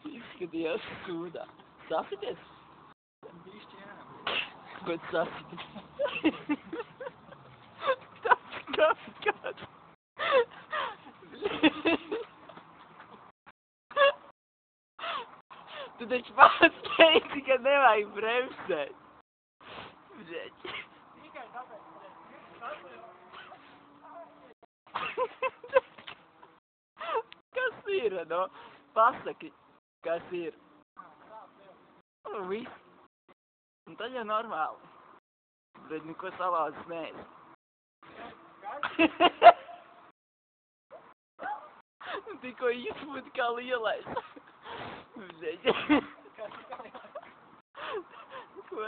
Izskatījās sūdā. Sasities? Bišķi, jā. Ko tu sasities? Tas kāds. Tu taču pats teici, ka nevajag bremzēt. Bļeķi. Tikai tāpēc, Kas ir, no? Pasaki, kas ir. Un viss. Un tad jau normāli. Bet neko savāds neesi. Tikko izpūti kā lielais. Bļeķi. kā lielais. Ko?